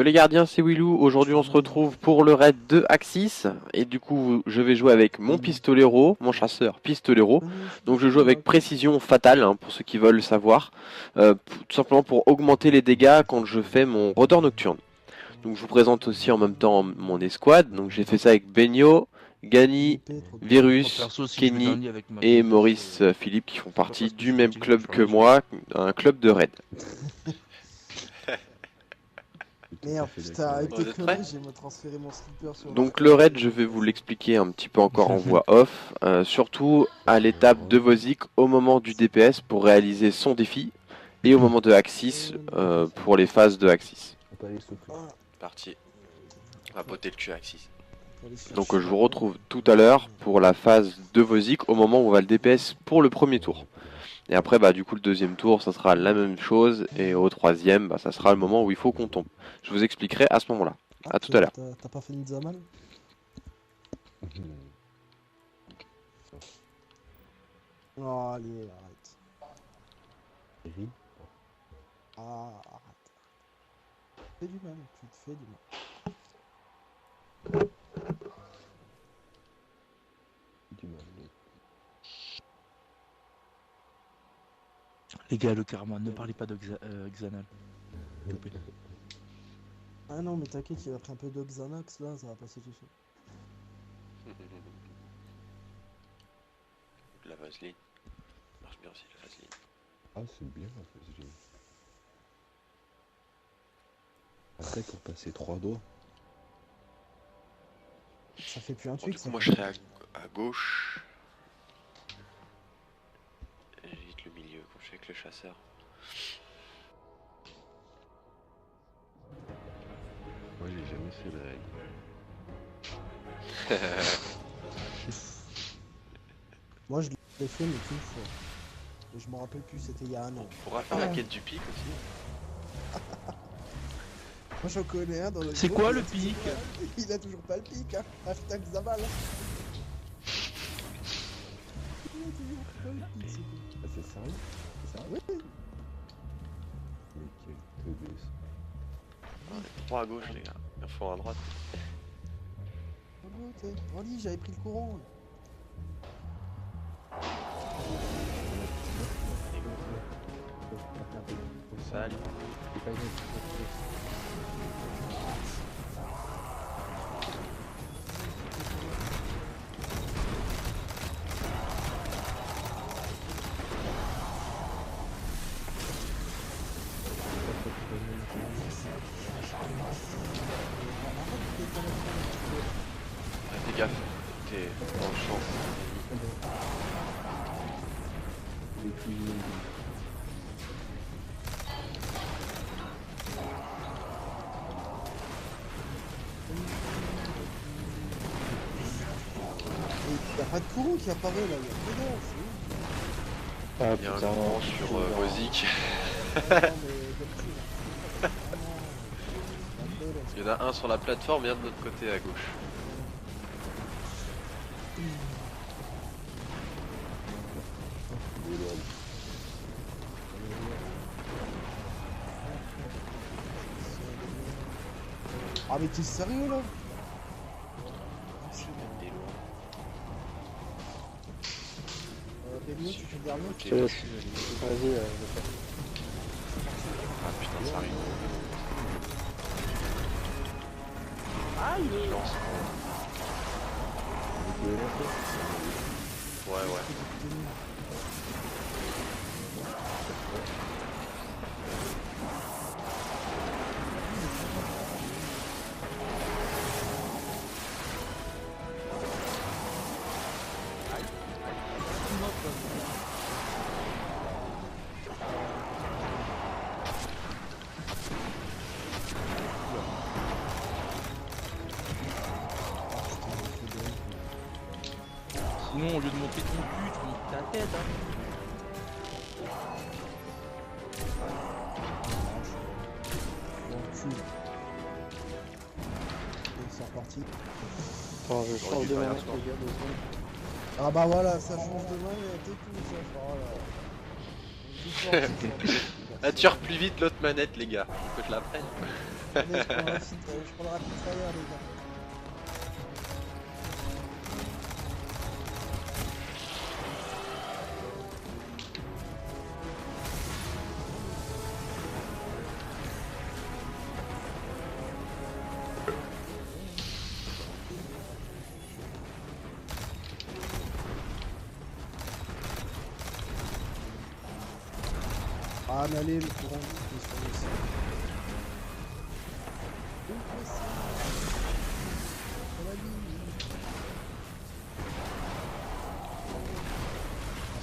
les gardiens, c'est Willou. Aujourd'hui, on se retrouve pour le raid de Axis. Et du coup, je vais jouer avec mon pistolero, mon chasseur pistolero. Donc, je joue avec précision fatale, hein, pour ceux qui veulent savoir. Tout simplement pour augmenter les dégâts quand je fais mon rôdeur nocturne. Donc, je vous présente aussi en même temps mon escouade. Donc, j'ai fait ça avec Benio, Gani, Virus, Perso, si je vais dans le Kenny lit avec ma et fille, Maurice Philippe qui font partie du même club que moi, un club de raid. Merde, putain, avec Vous tes êtes conneries, prêts? j'ai me transféré mon slipper sur Donc le raid, je vais vous l'expliquer un petit peu encore en voix off, surtout à l'étape de Vozik au moment du DPS pour réaliser son défi et au moment de Axis pour les phases de Axis. Parti, on va poter le cul Axis. Donc je vous retrouve tout à l'heure pour la phase de Vozik au moment où on va le DPS pour le premier tour. Et après, bah, du coup, le deuxième tour, ça sera la même chose. Et au troisième, bah, ça sera le moment où il faut qu'on tombe. Je vous expliquerai à ce moment-là. À tout à l'heure. T'as pas fait une Zaman? Oh, allez, arrête. Ah, arrête. Fais du mal, tu te fais du mal. Les gars, le karma, ne parlez pas de Xanal. S'il vous plaît. Ah non, mais t'inquiète, il a pris un peu de Xanax là, ça va passer tout seul. La vaseline. Marche bien aussi, la vaseline. Ah, c'est bien la vaseline. Après, pour passer 3 doigts. Ça fait plus un Bon, truc, du coup, ça. moi, je serai à gauche. Et j'évite le milieu quand je suis avec le chasseur. Moi, j'ai jamais fait le raid. Moi, je l'ai fait, mais qu'une fois. Et je me rappelle plus, c'était il y a un an. On pourra faire la quête du pic aussi. Moi, j'en connais un dans le. C'est groupe, quoi il a le toujours pic? pas- Il a toujours pas le pic, hein. Hashtag Zamal. Il a toujours pas le pic, ce con. Ah, c'est sérieux? C'est sérieux? Oui. Mais quel teubé ça. On est 3 à gauche, les gars. Il en faut un à droite. Oh, lit, j'avais pris le courant. Salut. Fais gaffe, t'es dans le champ. Y'a pas de courant qui apparaît là, y'a que dalle, c'est Il y a un courant sur Vozik. Il y en a un sur la plateforme et un de l'autre côté à gauche. Ah mais t'es sérieux là? Je vais mettre des loin. Benio, tu fais le dernier? Ok. Vas-y, je vais faire. Ah putain, ça arrive. Aïe! Je lance. Ouais, ouais. Sinon, au lieu de monter ton cul, tu montes ta tête, hein. Bon, cul. Et c'est reparti. Attends, je change de manette, les gars, 2 secondes. Ah bah voilà, ça change de main et t'es tout ça. Oh là. Elle tire plus vite l'autre manette, les gars. Faut que je la prenne. Allez, je prends le rapid fire, les gars. Ah, mais allez, le courant, il est sur le sol.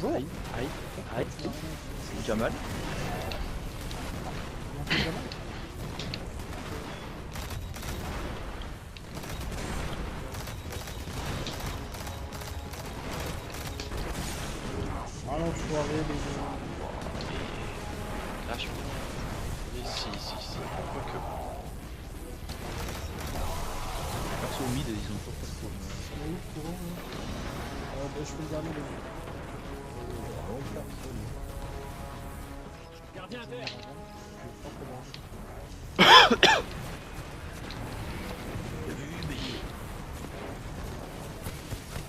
Aïe, aïe, aïe. C'est Jamal. Ah l'enfoiré, les gars. Là, je mais si. Quoique. Perso au mid, ils ont pas passé. On a eu le courant, là. Bah, je fais le dernier, les gars. Gardien à terre.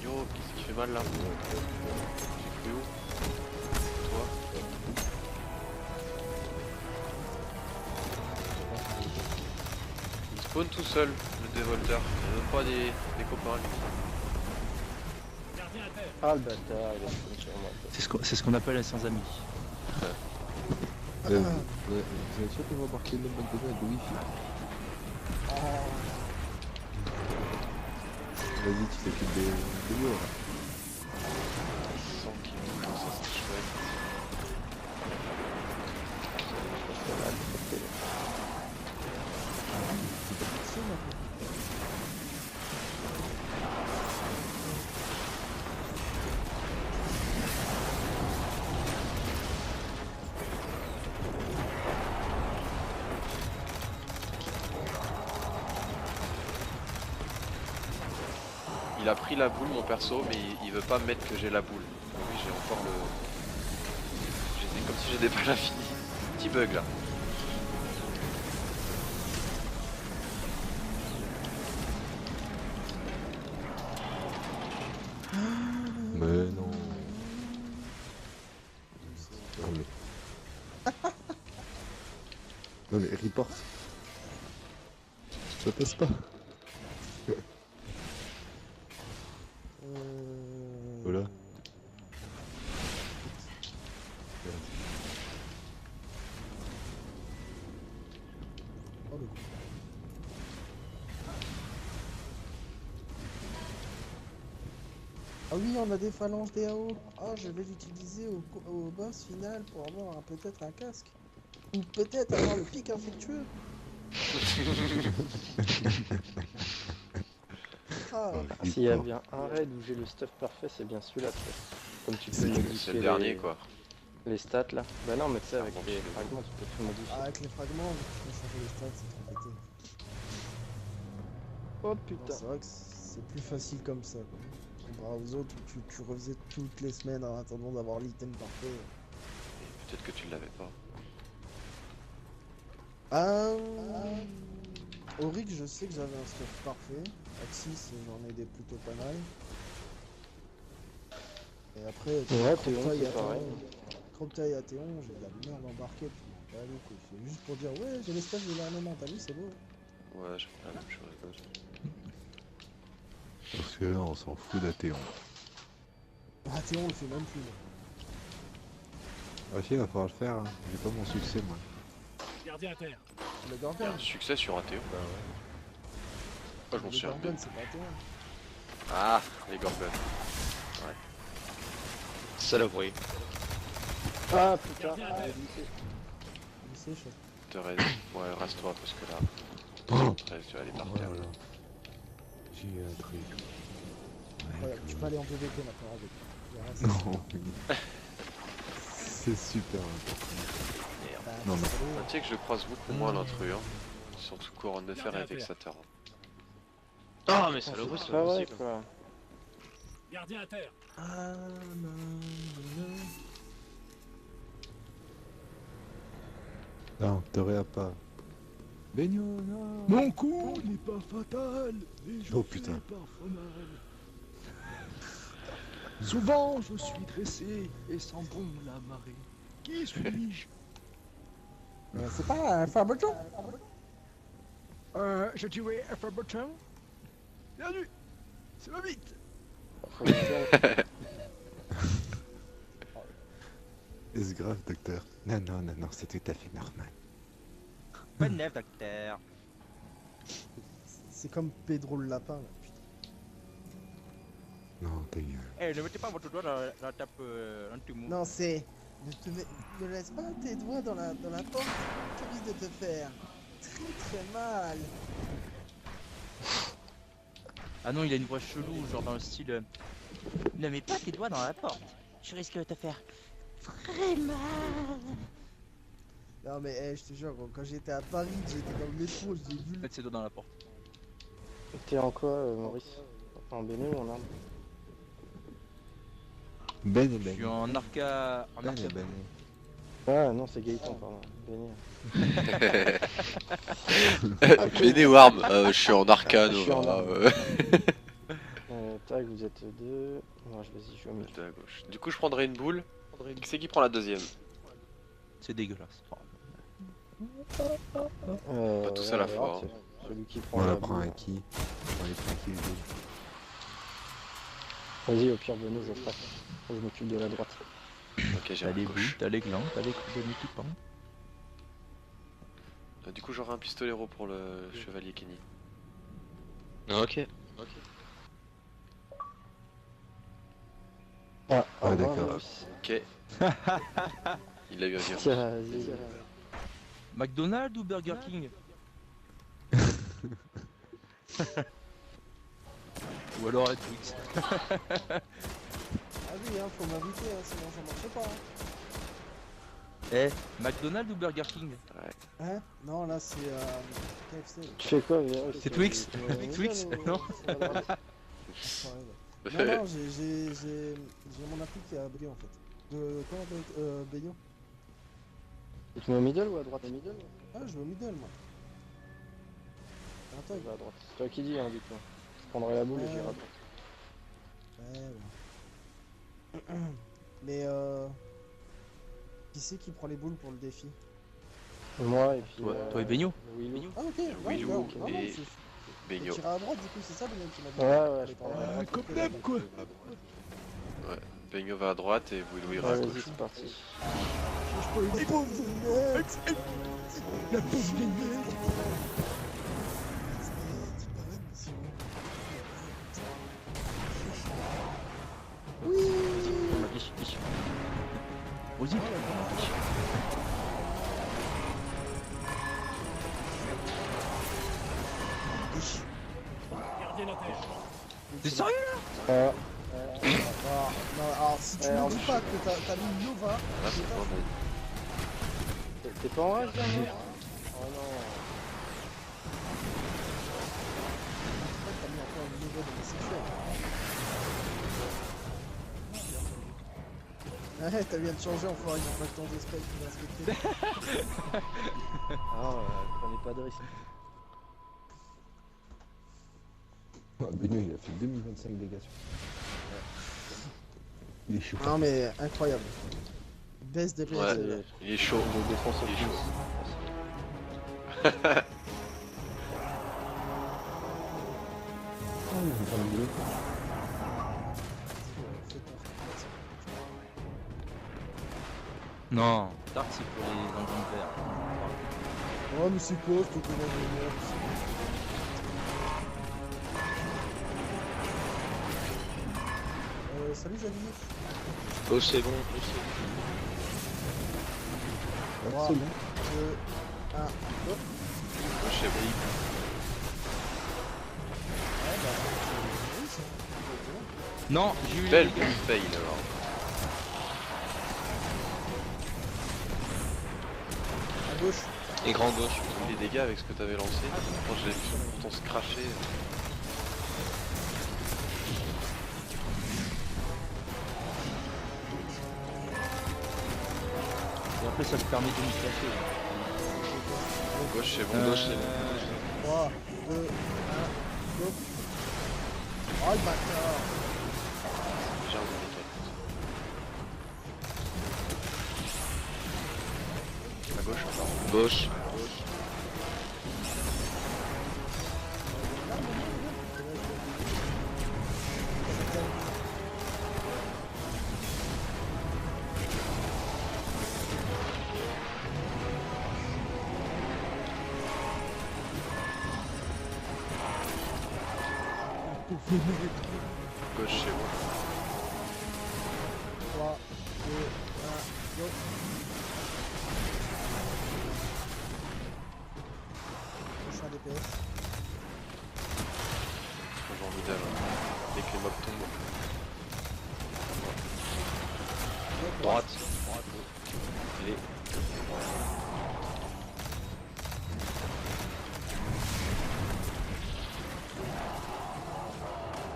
Yo, qu'est-ce qui fait mal là? J'ai cru où? Toi? Il spawn tout seul, le dévolteur. Il n'y a même pas des copains lui. Gardien à terre. Ah le bâtard, il a fait sur moi. C'est ce qu'on appelle un sans-ami. Vous êtes sûr qu'on va embarquer le même magasin de wifi? Vas-y, tu t'occupes des murs. Sans qu'il me touche, ça c'est chouette. Il a pris la boule mon perso mais il veut pas me mettre que j'ai la boule. Donc oui j'ai encore le... J'étais comme si j'étais pas la fini. Petit bug là. Mais non. Non mais... non mais report. Ça passe pas. Voilà. Oh, le coup. Ah oui, on a des phalanges DAO. Ah, je vais l'utiliser au boss final pour avoir peut-être un casque. Ou peut-être avoir le pic infectueux. Ah, S'il y a bien un raid où j'ai le stuff parfait, c'est bien celui-là. tu vois. Comme tu peux C'est modifier le dernier quoi. les stats là. Bah non, mais tu sais, avec bon, les c'est- fragments, tu peux tout modifier. avec les fragments, tu peux changer les stats, c'est trop pété. Oh Non, putain. c'est vrai que c'est plus facile comme ça, quoi. Comparé aux autres où tu refaisais toutes les semaines en attendant d'avoir l'item parfait. Et peut-être que tu l'avais pas. Auric, je sais que j'avais un stuff parfait. Axis, j'en ai des plutôt pas mal. Et après, Ouais, Théon, Croptail c'est pareil. Croptail à Théon, j'ai de la merde embarquée. Puis, allez, quoi. C'est juste pour dire, ouais, j'ai l'espace de l'armement, t'as vu, c'est beau. Ouais, je fais la même chose. Parce que là, on s'en fout d'Athéon. Ah, Théon, on le fait même plus. Là. Ah si, il va falloir le faire. Hein. J'ai pas mon succès, moi. Gardien à terre. Le Il y a Gorgon. un succès sur ATO. Bah ouais. Ah, je m'en Le suis Gorgon, rappelé. c'est pas Théon. Ah, les Gorgons. Ouais. Saloperie. Ah putain. Gardien à terre. Il sait, chaud. Te reste. Ouais, reste-toi parce que là. Oh, Tu vas aller par oh terre. là là. J'ai un truc. Incroyable. Tu peux aller en PVP maintenant avec. Il y a rien, c'est- Non, oui. C'est super important. Merde. Bah, Non, mais- c'est beau. Ah, tu sais que je croise beaucoup moins l'intrus, hein. Surtout couronne de fer et vexateur. Ah, mais ça le C'est russe, pas vrai quoi. Gardien à terre. Ah, non, non. Non, t'aurais pas. Baigno, non. Mon coup n'est pas fatal, mais je Oh, fais putain. parfois mal. Souvent je suis dressé et sens bon la marée. Qui suis-je? C'est pas un Faberton? Je dirais Faberton. Bienvenue. C'est ma bite. Faut le dire. Est-ce grave, docteur? Non, non, non, non, c'est tout à fait normal. Bonne neuf, docteur. C'est comme Pedro le lapin là, putain. Non, ta gueule. Eh, ne mettez pas votre doigt dans la tape anti-mou. Non, c'est. Ne laisse pas tes doigts dans la porte, tu risques de te faire très très mal. Ah non, il a une voix chelou, genre dans le style. Ne mets pas tes doigts dans la porte. Tu risques de te faire très mal. Non mais je te jure, quand j'étais à Paris, j'étais dans le métro, j'ai vu le... Mettre ses doigts dans la porte. T'es en quoi, Maurice? En béné ou en arme? Ben et Je ben. suis en arca. En Ben arca. et ben. Ah non, c'est Gaëtan, pardon. Béné. Béné ou arme je suis en arcane. Je suis en arme. euh, Tac, vous êtes deux. Non, vas-y, je suis au milieu. de à gauche. Du coup, je prendrai une boule. Qui c'est qui prend la deuxième? C'est dégueulasse. Pas tous à la fois, regarde, hein. c'est Celui qui prend On la la prend boule. à qui? On les prend à qui les deux? Vas-y, au pire, Benoît, je ferai. Je m'occupe de la droite. Ok, j'ai T'as la les boules, gauche. t'as les glands, t'as les équipements. Du coup, j'aurai un pistolero pour le chevalier Kenny. Ok. Ah, d'accord. Maurice. Ok. Il a eu un virus. Tiens, vas-y. McDonald's ou Burger King? Ou alors à Twix. Ah oui, hein, faut m'inviter, hein, sinon ça marche pas. Eh, McDonald's ou Burger King? Hein? Non, là c'est KFC. Là. Tu fais quoi, Virus? C'est Twix. Twix, non. Non, non, j'ai mon appli qui a brillé en fait. Comment Bayo? Tu te mets au middle ou à droite? Middle? Ah, je vais au middle moi. Attends, Va à droite. C'est toi qui dis, hein, du coup. Je prendrai la boule et j'irai à droite. ouais. Mais qui c'est qui prend les boules pour le défi? Moi et puis. Toi et Beigno. Willou. Ah ok, Willou d'accord. Non, non, et c'est- Beigno. Tu iras à droite du coup, c'est ça Beigno qui m'a dit? Ouais, je prendrai la droite. Comme d'hab quoi. Beigno va à droite et Willou ira à Ouais, vas-y, gauche. c'est parti. Les pauvres lunettes. La pauvre vieille. Vas-y. Gardien à terre. T'es sérieux? Ah, Non, alors si tu me dis pas que t'as mis Nova, Ah, c'est pas bon. t'es pas en rage là, non? Oh non. t'as mis encore une Nova dans les sexuels. Ouais, t'as bien de changer, enfin ils ont pas le temps d'espèce de respecter. Ah, prenez pas de risque. Baigno, il a fait 2025 dégâts sur. Il est chaud. Non mais incroyable. Baisse des Ouais, il est chaud. Je défonce Il est le chaud. Non, Dark c'est pour les engins verts. Oh mais c'est quoi ce truc de salut Xavier. Oh, c'est bon. 3, 2, 1, hop. Je sais pas. Oui, ça. Non, j'ai eu les Belle dégâts. fail alors. À gauche. Et grand gauche. Les dégâts avec ce que t'avais lancé. Quand je l'ai pourtant scratché. Et après ça te permet de me cacher. Gauche c'est bon, gauche c'est bon. 3, 2, 1, go. Oh le bâtard. J'ai un mécanique. À gauche encore. Gauche. Gauche c'est bon. 3, 2, 1, go. Prochain DPS. J'ai envie d'aller. Dès que les mobs tombent. Droite. Allez.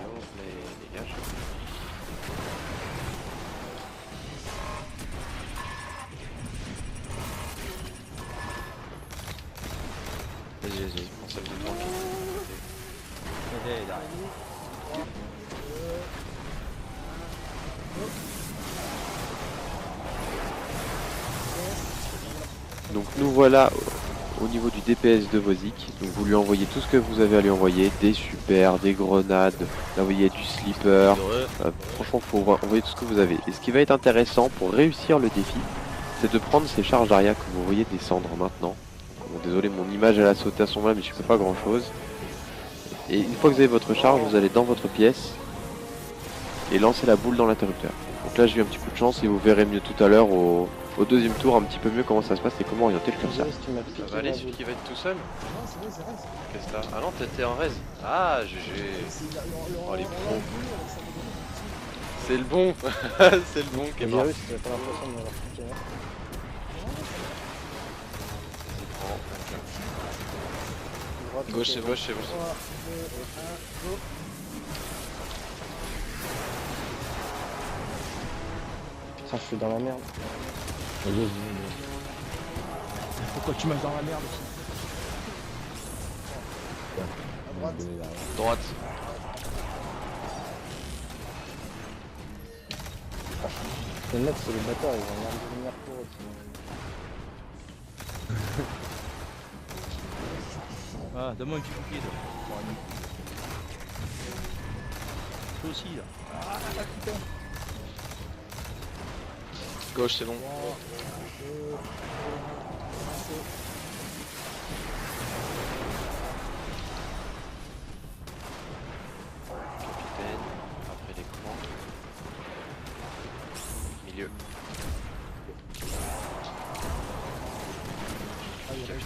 Yo, les dégage. Vas-y, prends ça de tranquille. Donc nous voilà au niveau du DPS de Vozik. Donc vous lui envoyez tout ce que vous avez à lui envoyer, des super, des grenades, vous envoyez du slipper. Franchement faut envoyer tout ce que vous avez. Et ce qui va être intéressant pour réussir le défi, c'est de prendre ces charges d'arrière que vous voyez descendre maintenant. Bon, désolé, mon image elle a sauté à son moment, mais je fais pas grand chose. Et une fois que vous avez votre charge, vous allez dans votre pièce et lancer la boule dans l'interrupteur. Donc là j'ai eu un petit coup de chance et vous verrez mieux tout à l'heure au deuxième tour un petit peu mieux comment ça se passe et comment orienter le curseur. Tu m'as piqué Ça va aller la celui boule. qui va être tout seul? Non, c'est vrai, c'est vrai. Qu'est-ce que t'as? Ah non, t'étais en raise. Ah, GG. Oh, les pros. C'est le bon. C'est le bon qui est Le mort. virus, t'as pas l'impression de m'avoir piqué. Hein. Droite, Gauche, ok. c'est gauche, c'est gauche. 3, 2, 1, go. Putain, je suis dans la merde. Pourquoi tu m'as dans la merde aussi? À droite. Droite. Les mecs, c'est les bâtards, ils vont rien devenir pour eux. Sinon. Ah, donne-moi un petit bouclier là. Toi aussi là. Ah putain. Gauche, c'est bon. 3, 2, 1, go. Capitaine. Après l'écran. Milieu. Ah, il y a pas eu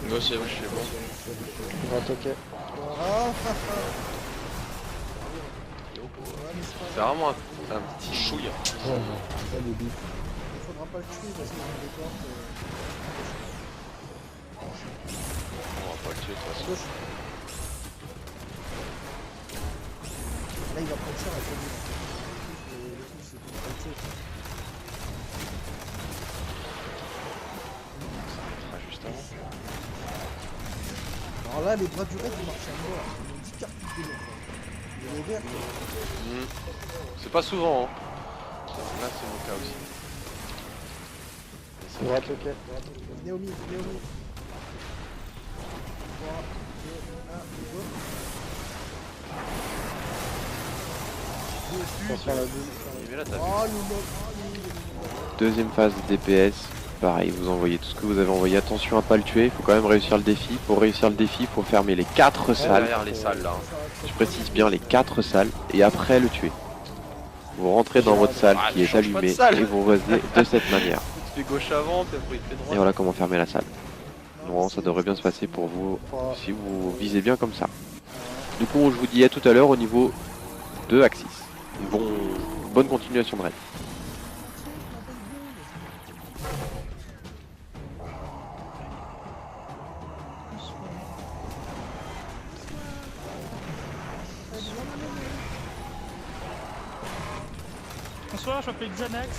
Gauche, c'est bon, je suis bon. Droite, ok. Ah, C'est vraiment un petit chouille. Pas des bifs. il faudra pas le tuer parce qu'il y a des portes. On va pas le tuer de toute À façon. gauche. Là, il va prendre cher avec le but. Le truc, c'est qu'il va pas le tuer. Ah, juste avant. Alors là, les bras du raid, ils marchent à mort. Ils ont 10 cartes de mort. Et les verts, C'est pas souvent, hein. Là, c'est mon cas aussi. Et ça- Droite, ok. venez au milieu, venez au milieu. 3, 2, 1, go. Attention à la boule. Mais là, t'as vu. Oh, le mode. Deuxième phase de DPS, pareil, vous envoyez tout ce que vous avez envoyé. Attention à pas le tuer, il faut quand même réussir le défi. Pour réussir le défi, il faut fermer les 4 salles. Derrière les salles, là. Hein. Je précise bien les 4 salles et après le tuer. Vous rentrez dans votre salle Ah, qui ne est change pas de allumée salle. et vous revenez de cette manière. Tu fais gauche avant, puis après il fait droite. Et voilà comment fermer la salle. Normalement ça devrait bien se passer pour vous si vous visez bien comme ça. Du coup je vous dis à tout à l'heure au niveau de Axis. Bonne continuation de raid. Bonsoir, je m'appelle Xanax.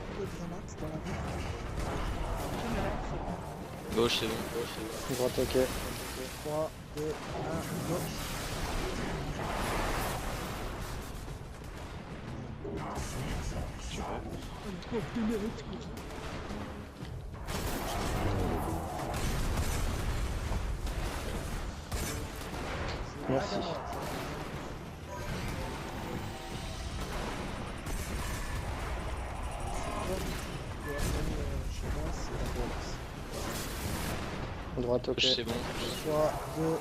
Beaucoup de Xanax dans la vie. Gauche, c'est bon. Droite, ok. 3, 2, 1, go. Merci. Chez moi, c'est la violence. Droite, ok. Gauche, c'est bon. 3, 2, 1, go.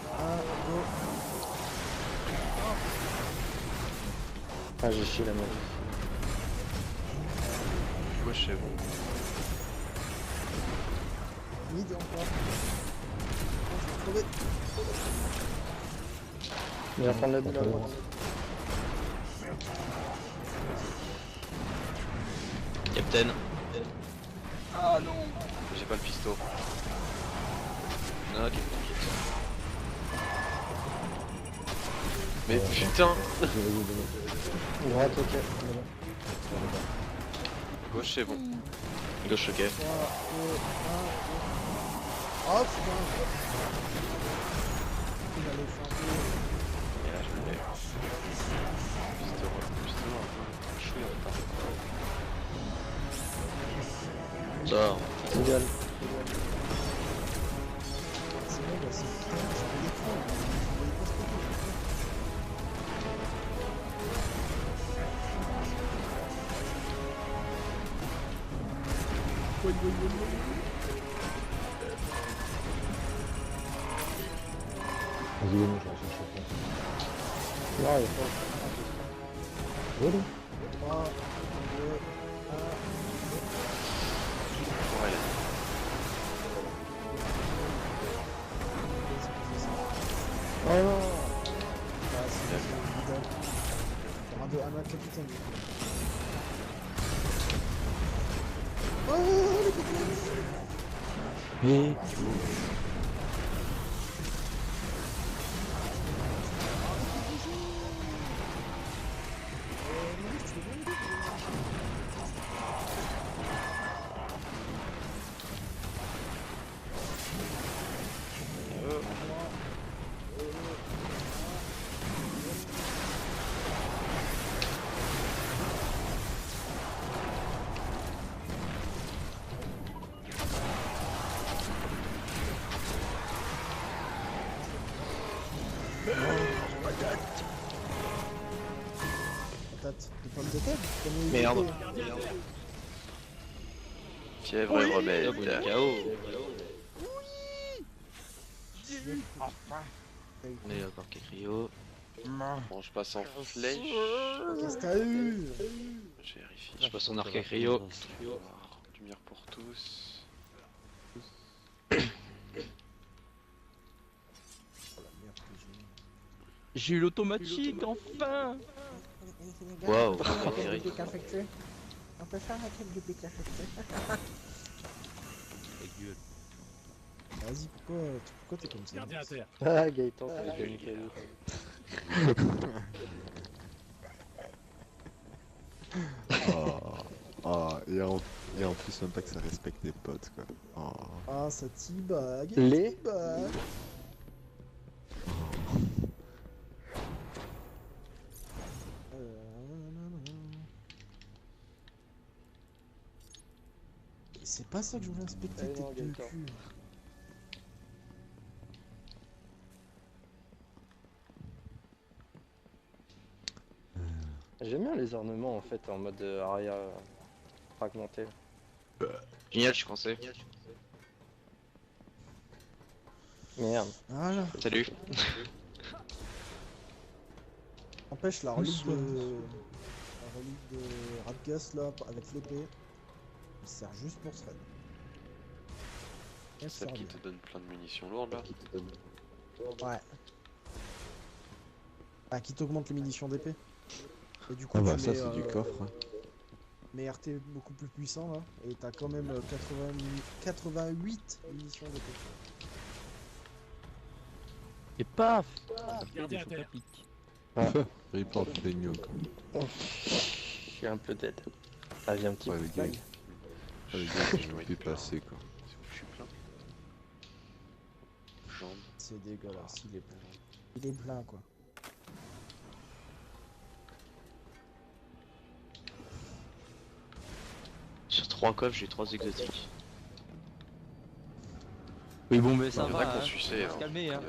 Ah, j'ai chié la main. Gauche, c'est bon. Mid encore. Je vais trouver. Il va prendre la boule à droite. Captain. Ah non. J'ai pas le pisto. Non, ok. Mais putain. Droite, ok. Gauche, c'est bon. Gauche, ok. 3, 2, 1, go. Oh putain. Il allait changer. Et là, je le mets. Pisto, un peu chouille en retard. Ça. Égal. C'est bon, bah c'est putain, je vais les prendre. Je vais les pas stopper. Oui. Vas-y, moi je recherche le fond. Non, il est pas. Voilà. 3, 2, 1. Ouais. Oh non. Ah, c'est évident. Sur un 2, 1, capitaine. Oh, le capitaine. Mais. Patate de pommes de terre. Comme il Merde. était. Fièvre et remède. KO. On est encore Kekrio. Bon, je passe en flèche. Qu'est-ce que t'as eu? Je vérifie. Je passe en arc à Cryo. Lumière pour tous. Oh la merde que j'ai. J'ai eu l'automatique, enfin. Waouh. On peut faire un truc de pic affecté. Vas-y, pourquoi t'es comme ça? Gardien à terre. Ah, Gaëtan, ça va gagner cadeau. Et en plus, même pas que ça respecte les potes, quoi. Oh. Ah, ça teabag. Les teabag. C'est pas ça que je voulais inspecter, Allez, tête non, de Gaëtan. cul. J'aime bien les ornements en fait en mode aria fragmenté. Génial, je suis français. Merde. Voilà. Salut. Empêche la relique de Radgast là, avec l'épée. Elle sert juste pour ce raid. Elle Celle sert qui bien. te donne plein de munitions lourdes là. Ouais. Ah, qui t'augmente les munitions d'épée. Et du coup, Ah bah tu ça mets, c'est du coffre. Hein. mais RT beaucoup plus puissant là, et t'as quand même 88 munitions d'épée. Et paf. Gardien à terre. Report Benio. Je suis un peu dead. Ah, viens un petit Ouais, peu. les gars. Les gars, je vais dépasser quoi. Je suis plein. Jambes. C'est dégueulasse, il est plein. Il est plein quoi. Sur 3 coffres, j'ai 3 exotiques. Oui, bon, mais ça Il y en va. a qu'on Hein. suçait. On va se calmer, hein.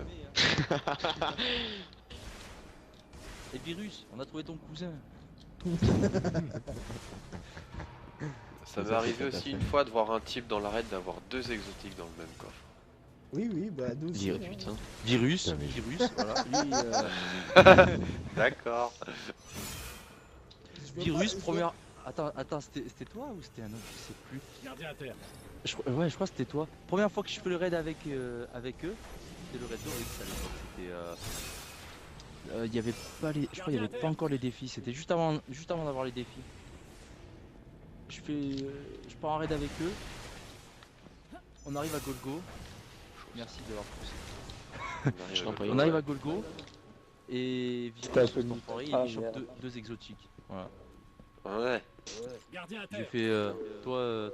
Et Virus, on a trouvé ton cousin. Ça m'est arrivé aussi une fois de voir un type dans l'arrêt d'avoir 2 exotiques dans le même coffre. Oui, oui, bah nous aussi. Dire hein. putain. Virus, Putain, mais- Virus, voilà. Lui, D'accord. Je veux Virus, pas- je première. Attends, c'était toi ou c'était un autre? Je sais plus. Gardien à terre. Ouais, je crois que c'était toi. Première fois que je fais le raid avec eux, c'était le raid d'Orix à l'époque. C'était. Il y avait pas les. Je crois qu'il y avait pas encore les défis. C'était juste avant d'avoir les défis. Je pars en raid avec eux. On arrive à Golgo. Merci d'avoir poussé. Je t'en prie. On arrive à Golgo. Et C'était un Virus, peu cet nul. enfoiré, Ah, il chope merde. deux exotiques. Voilà. Ouais. Gardien à J'ai terre. fait. Toi,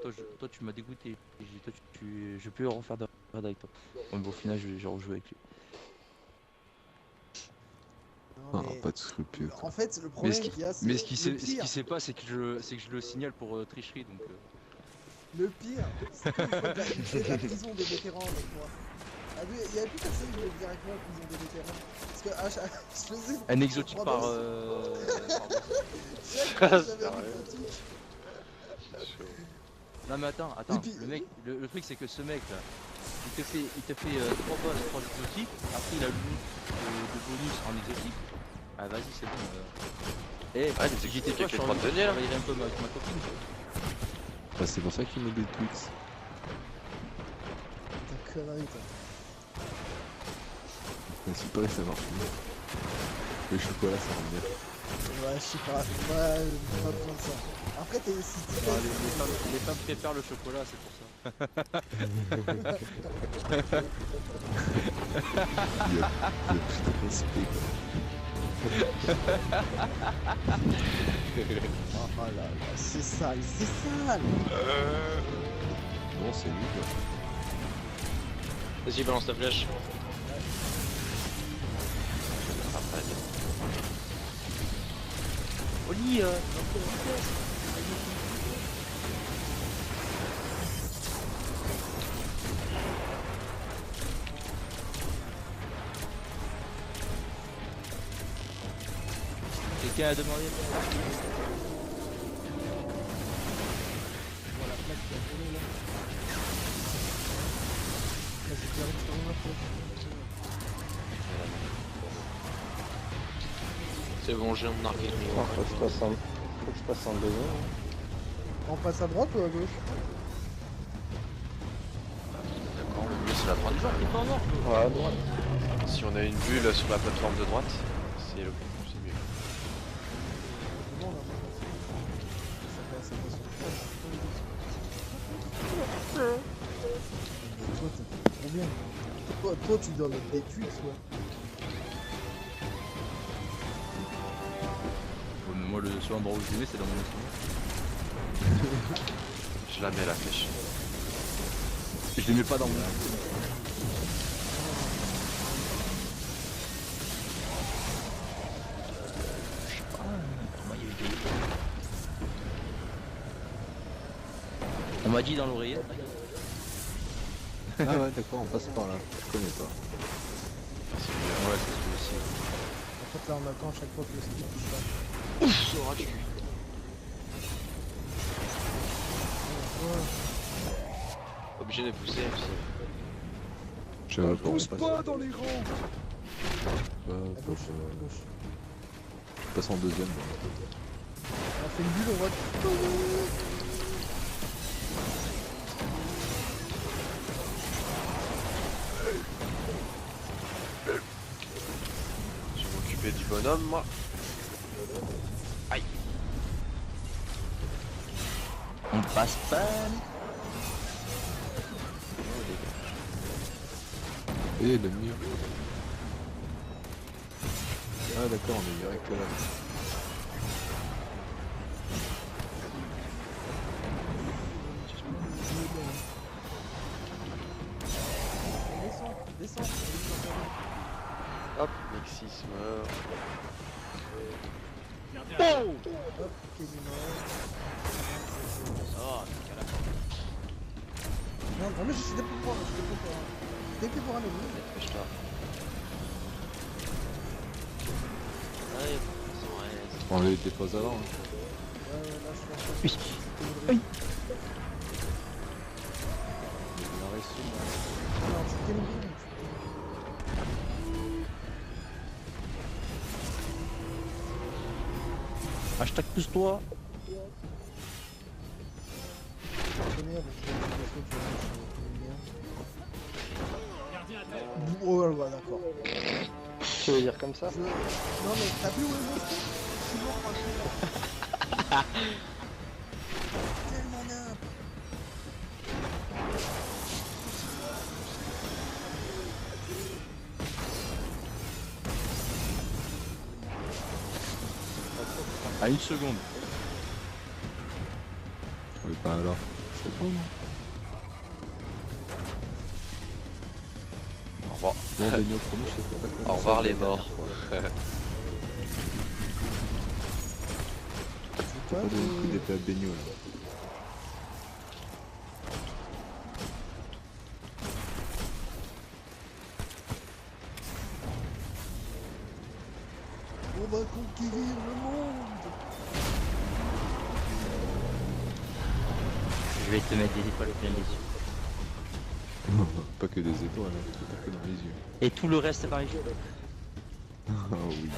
tu m'as dégoûté. Toi, je peux refaire de raid avec toi. Bon, mais au final, j'ai rejoué avec lui. Non, Ah, mais- pas de scrupules. En fait, le Mais problème ce qu'il y a, c'est Mais ce qui le pire. sait pas, c'est que je le signale pour tricherie. Donc, Le pire, c'est qu'il faut de la prison des vétérans avec moi. Ah oui, il y avait plus personne qui voulait venir avec moi en prison des vétérans. Parce que je faisais. un exotique trois par. boss. Chaque Ah, fois, j'avais un sérieux exotique. C'est chaud. Non mais attends, Et puis- le mec, le truc c'est que ce mec là, il te fait 3 boss, 3 exotiques, après il a le loot de bonus en exotique. Ah vas-y c'est bon. Eh, Ah, les si j'étais exotiques toi, avec je les 30 deniers, là. travaillerais un peu avec ma copine. Bah, c'est pour ça qu'il met des Twix. Ta connerie, toi. Mais si pas, ça marche mieux. Le chocolat, ça rend bien. Ouais, je sais pas. Ouais, pas besoin de ça. Après, si tu Ah, les femmes préfèrent le chocolat, c'est pour ça. Il y a plus de respect quoi. Oh là là, c'est sale, c'est sale. Non, c'est lui quoi. Vas-y, balance ta flèche. Oli, quelqu'un a demandé. Voilà, plaque qui a volé là. Là, c'est direct sur moi, quoi. C'est bon, j'ai un arc ennemi. Oh, faut que je passe en deuxième. hein. On passe à droite ou à gauche? D'accord, le mieux c'est la droite. Ouais, à droite. Si on a une bulle sur la plateforme de droite, c'est mieux. C'est bon là. Ça passe, ça passe. Mais toi, t'es trop bien. Toi, tu dois mettre des tuiles, toi. Ouais, mais moi, le seul endroit où je vais, c'est dans mon instrument. Je la mets la flèche. Je les mets pas dans mon instrument. Je sais pas, comment il y a eu des- On m'a dit dans l'oreillette. Ah ouais, d'accord, on passe par là. Je connais pas. Ouais, c'est ce aussi. En fait, là, on attend à chaque fois que le skip il passe. Obligé de pousser. Je sais pas pourquoi Pousse on passe. pas dans les rangs. Ouais, À gauche, faut- à gauche. je passe en deuxième. moi. On fait une bulle, on va. Je vais m'occuper du bonhomme, moi. On passe pas. Et le mur. Ah d'accord, on est direct là. Descends, descends. Hop, Nexus mort. Hop, Kenny mort. Oh, c'est qu'à la fin. Non, vraiment, je suis dépôt pour un. Dépôt pour un ennemi. Dépêche-toi. Ouais, sans reste. On les dépose avant. Hein. Ouais, là, je pense Oui. que Oui. Il en reste une. Non, c'est Kenny Green. Hashtag pousse-toi. Je connais avec les applications que je bien. Oh, ouais, d'accord. Tu veux dire comme ça? Non, mais t'as vu où est mon truc? Je suis mort par le tellement nimp. À une seconde. Oui, pas alors. C'est bon. Au revoir. Bon, Benio, promis, je sais pas comment Au revoir ça les va la morts. dernière fois. C'est Pas quoi de coup le... d'épée à Benio là. On va conquérir le monde. Je vais te mettre des étoiles plein les yeux. Pas que des étoiles, hein, pas que dans les yeux. Et tout le reste dans les yeux. Ah oui.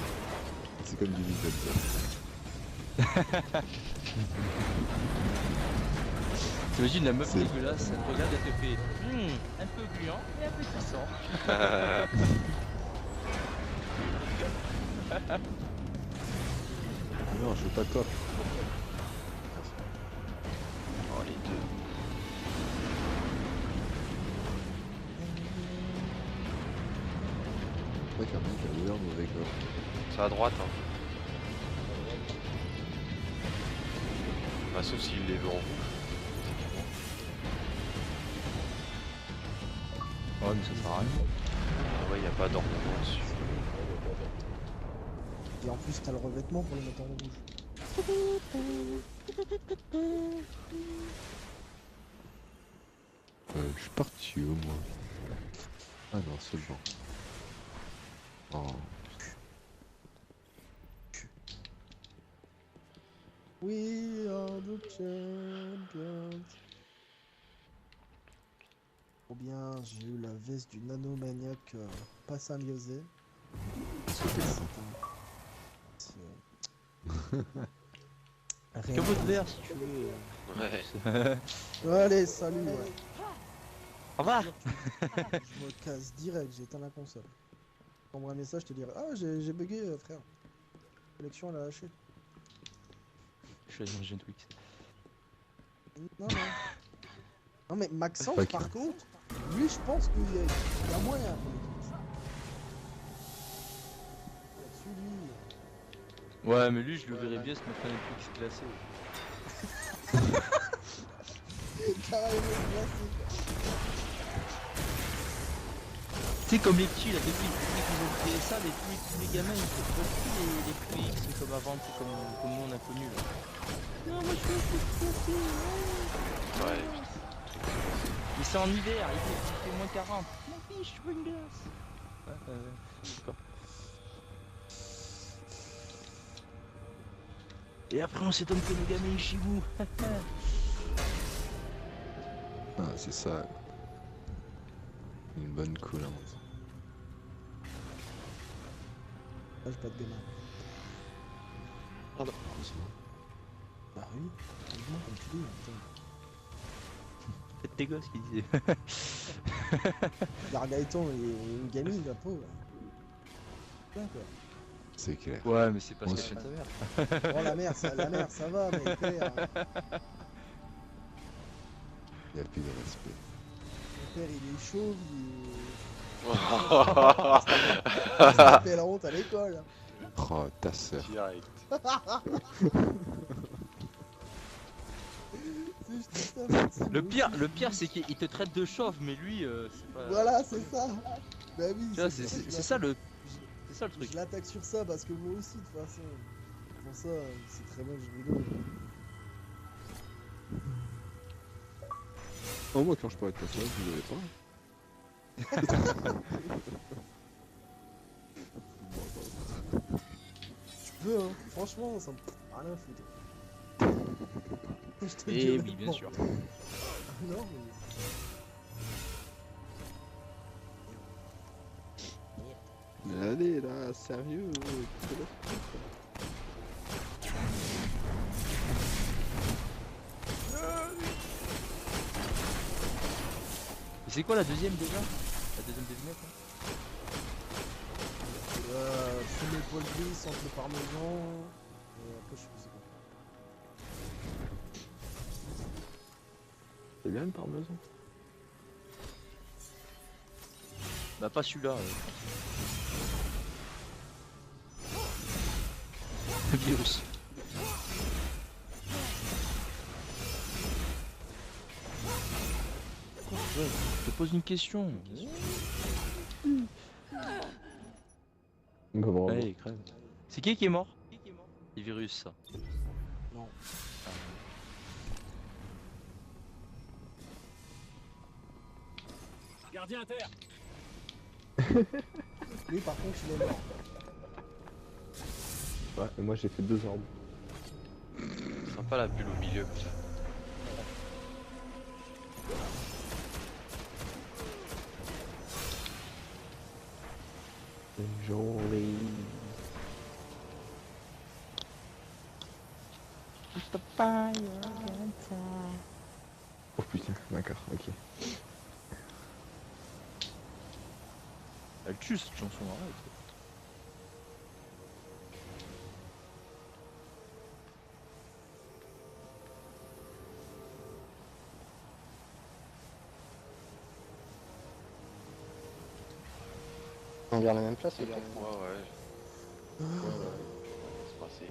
C'est comme du visuel ça. T'imagines la meuf C'est- dégueulasse, elle te regarde, elle te fait un peu gluant et un peu puissant. Non, je veux pas top. Oh les deux. C'est vrai qu'il y a un mec qui a ouvert mauvais corps. C'est à droite hein. Bah sauf s'il les veut en vous. Ouais, mais ça sert à rien. Ah ouais, y a pas d'ornement dessus. Et en plus, t'as le revêtement pour le mettre en rouge. Je suis parti où moi? Ah non, c'est bon. Oh. We are the champions. Trop bien, j'ai eu la veste du nanomaniac pas symbiosé. Que votre verre si tu veux. Ouais. Allez, salut. Ouais. Au revoir. Je me casse direct, j'éteins la console. T'envoies un message, je te dirai ah j'ai bugué frère. La connexion elle a lâché. Je suis allé manger un Twix. Non non. Non mais Maxence Ok. par contre, lui je pense qu'il y a moyen. Là-dessus lui. Ouais, mais lui, je le verrais bien se mettre un Twix glacé. Carrément glacé. C'est comme les petits là, depuis qu'ils ont créé ça, tous les gamins ils se trouvent plus les Twix comme avant, c'est comme nous on a connu là. Non, moi je suis un Ouais. Mais c'est en hiver, il fait moins 40. Mon fiche, je veux une glace. D'accord. Et après on s'étonne que nos gamins ils chez vous. Ah, c'est ça. Une bonne coulance. Ah, j'ai pas de gamin. Heureusement. Bah oui, heureusement, comme tu dis. Putain. Faites tes gosses qui disaient. Regarde Gaëtan, il est une gamine, la pauvre. Putain quoi. C'est clair. Ouais, mais c'est parce Moi qu'elle aussi. fait ta mère. Bon, la mère, ça va, mais le père, Il n'y a plus de respect. le père, il est chauve, il est... Il se tapait la honte à l'école. Oh, ta sœur. Direct. C'est juste ça, merci, Le moi pire c'est qu'il te traite de chauve, mais lui, c'est pas. Voilà, c'est ça. Bah oui. Tu vois, c'est c'est ça. ça le. C'est ça le truc. Je l'attaque sur ça parce que moi aussi, de toute façon. Pour ça, c'est très bien que je rigole. Oh, moi, quand je parlais de ta sœur, je ne l'avais pas. Tu peux, hein. Franchement, ça me rien à foutre. Je te le dis Et oui, honnêtement. bien sûr. Non, mais... Mais allez, là, sérieux. C'est quoi la deuxième déjà? La deuxième devinette hein? Fumer poil gris, centre le parmesan. Et après, je sais plus c'est quoi. C'est bien le parmesan. Bah pas celui-là. Le virus. Ouais, je te pose une question. Bah, bravo. Allez, crève. C'est qui est mort? Les virus, ça. Non. Gardien à terre. Lui, par contre, il est mort. Ouais, et moi j'ai fait 2 orbes. Sympa la bulle au milieu comme ça. Joli. Oh putain, d'accord, ok. Elle tue cette chanson, arrête. On garde la même place, les gars. Ouais. C'est passé.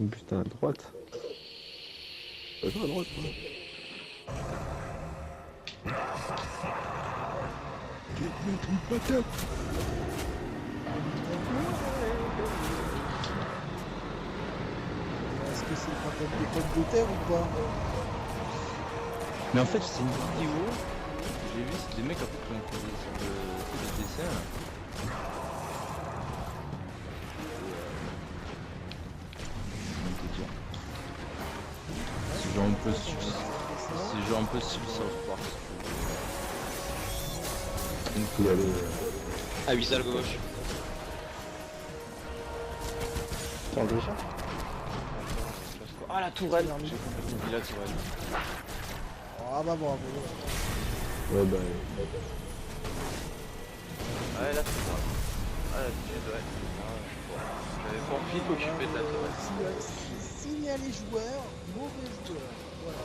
Putain, à droite. Attends, à droite, ouais. Est-ce que c'est pas comme des pommes de terre ou pas? Mais en fait, c'est une vidéo. J'ai vu, c'est des mecs en fait qui ont fait des dessins. Là. Comment te dire? C'est genre un peu style South Park. Il y avait... À 8 à gauche. Attends, déjà. Ah la tourelle. J'ai mis la tourelle. Ah bah bravo. Ouais, bah... Ouais, là c'est moi. Ah, là tu ouais. J'avais pas envie de m'occuper de la tourelle. Signaler joueur, mauvais joueur. Voilà.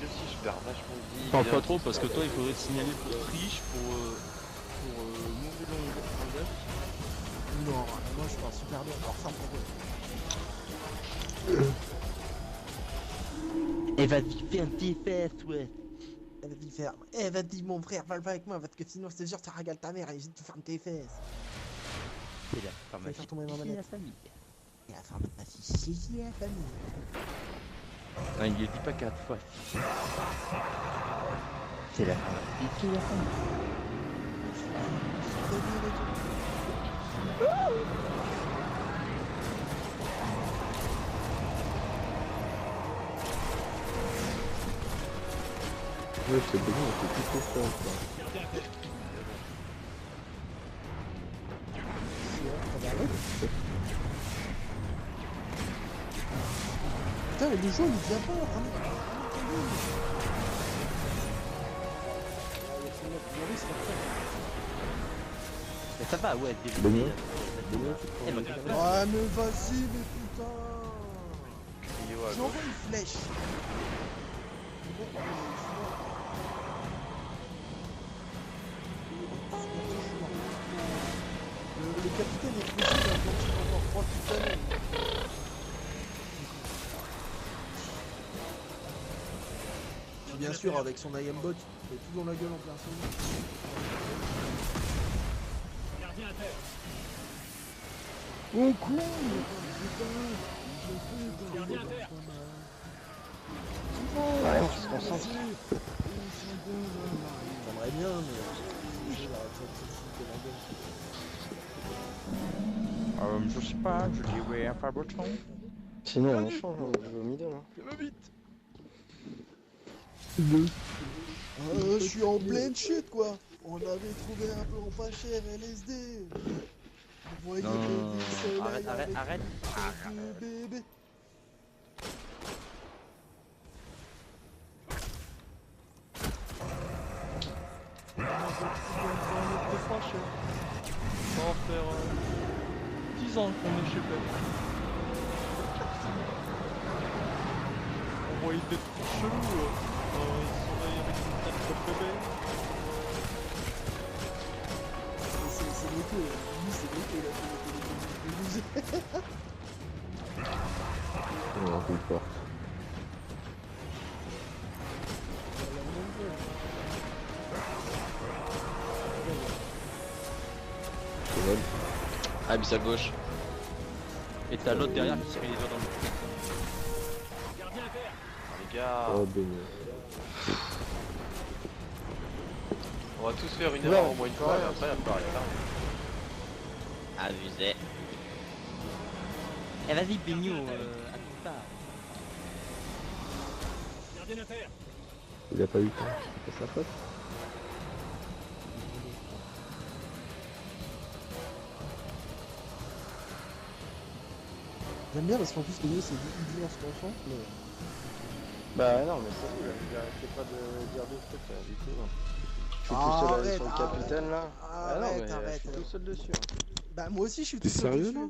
Même si je perds vachement de vie. Parle bien, pas trop c'est parce que pas toi il vrai. faudrait te signaler pour triche, pour mauvais langage. Non, moi je parle super bien. Alors ça me propose. Et vas-y, fais un petit fesses, ouais. Vas-y faire. Eh vas-y mon frère, parle pas avec moi parce que sinon je te jure ça régale ta mère et je te ferme tes fesses. C'est la Je vais faire tomber ma pharmacie, manette. la famille. Et la pharmacie, c'est la famille. Non, il le dit pas 4 fois. C'est la pharmacie, c'est la famille. Ouais, c'est bon, on fait tout ça, quoi. Putain, mais le jeu il vient pas. Mais ça va, ouais, Benoît désolé. Eh, bah, Ah mais vas-y, mais putain. Cryo à J'envoie gauche. une flèche. capitaine est foutu d'un plancher encore 3 petites années. Puis bien sûr, avec son IM bot, il fait tout dans la gueule en plein sol. On court. Ouais, on se concentre. J'aimerais bien, mais j'ai la retraite de la gueule. Je sais pas, je dis ouais, un Faberton. Sinon, on échange au middle. Hein. Je suis en pleine chute quoi. On avait trouvé un plan pas cher LSD. Vous voyez Non, le non, soleil arrête, avec arrête. deux bébés. Ça va faire 10 ans qu'on est chez Pep. On voit une tête chelou. Il sommeille avec une tête de bébé. C'est l'été, lui c'est l'été, là, c'est l'été. On a une porte. Abyssal gauche. Et t'as l'autre derrière qui se met les doigts dans le cul. Les gars, Oh, baigné. on va tous faire une erreur au moins une fois et après on peut arrêter là. Abusé. Eh vas-y, Beigno, à tout part. Il a pas eu temps. C'est pas sa faute. J'aime bien parce qu'en plus le jeu c'est dit on se concentre mais... Bah non, mais c'est cool. Arrêtez pas de dire des trucs là, du coup. Je suis tout seul Arrête, sur le capitaine là. Ah non, Arrête, mais arrête. je suis tout seul dessus. Hein. Bah moi aussi je suis T'es tout seul sérieux, dessus. là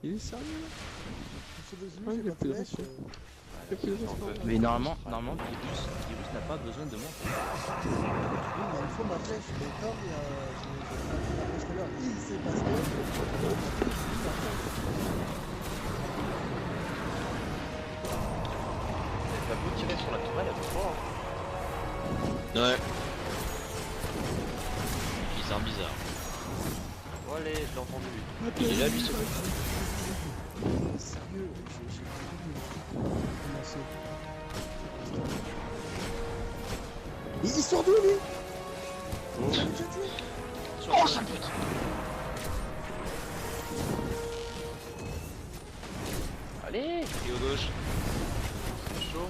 Il est sérieux là? Je suis tout seul dessus, Ouais, j'ai il a pas plus de de flèche. Mais normalement, Virus n'a pas besoin de moi. Oui, mais il faut ma flèche. Mais comme j'ai pas pris ma flèche tout à l'heure, il sait pas ce que T'as beau tirer sur la tourelle, elle peut pas. Ouais. Bizarre. Bon allez, je l'ai entendu lui. Il est là lui ce coup. Sérieux, j'ai il sort d'où lui? Oh ça pute. Allez, Trio gauche. c'est chaud.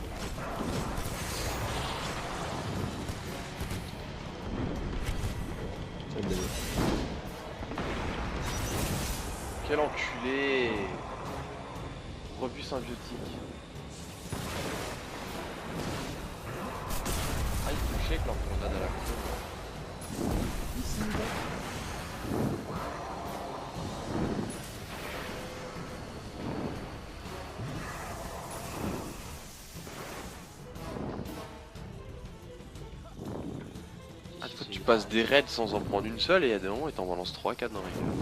Ça me donne. Quel enculé. Rebut symbiotique. Ah il faut check l'enfant à la cour. Ah, toi, tu passes des raids sans en prendre une seule et il y a des moments et t'en balances 3-4 dans les gars.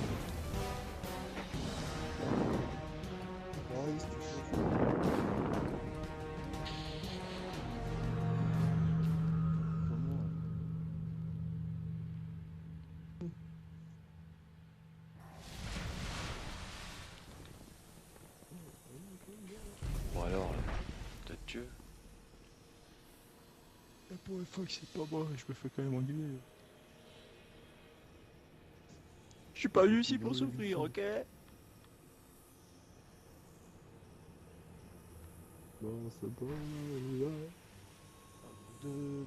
Bon alors, peut-être Dieu. La première fois que c'est pas moi, je me fais quand même engueuler. Je suis pas venu ici pour souffrir, ok? Bon, c'est bon, là. De...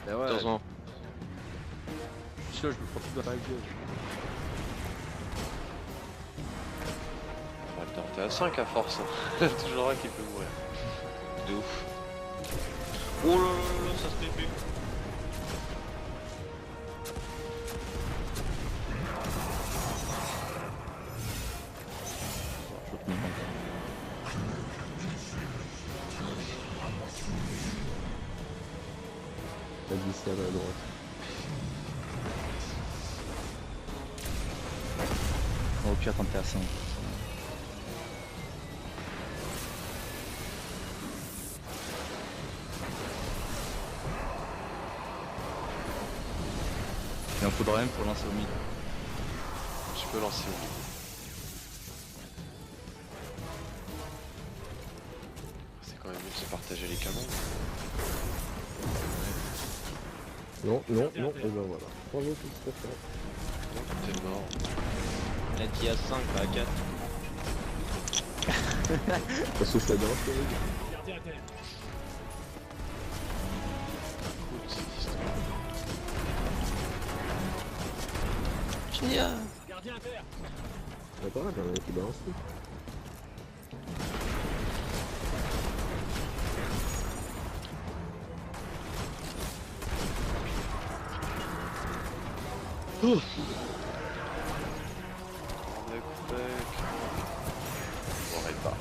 Bah ouais, Attention. je suis là, je me prends tout dans la gueule. Attends, t'es à 5 à force. Hein. Toujours un qui peut mourir. De ouf. Oh là là là, ça se fait plus. T'as glissé à la droite. Au pire quand t'es à 5. Il en faudra même pour lancer au mid. Je peux lancer au mid. C'est quand même mieux de se partager les canons. Non, non, non, et ben voilà. 3 autres qui se fait. Non, t'es mort. Il a dit à 5, pas à 4. Parce que je t'adore, Cool cette histoire. Génial. c'est pas grave, j'en ai qui balance tout. On m'aurait pas.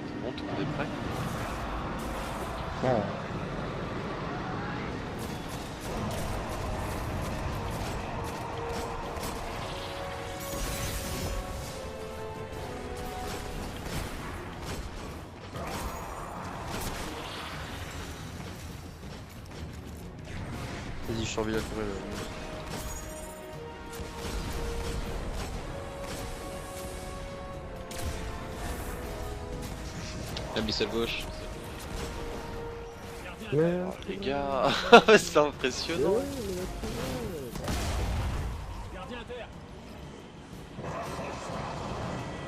C'est bon, tout le monde est prêt? Oh. Vas-y, je surveille la courée là. La glisse à gauche. Ouais, Oh, les gars, c'est impressionnant.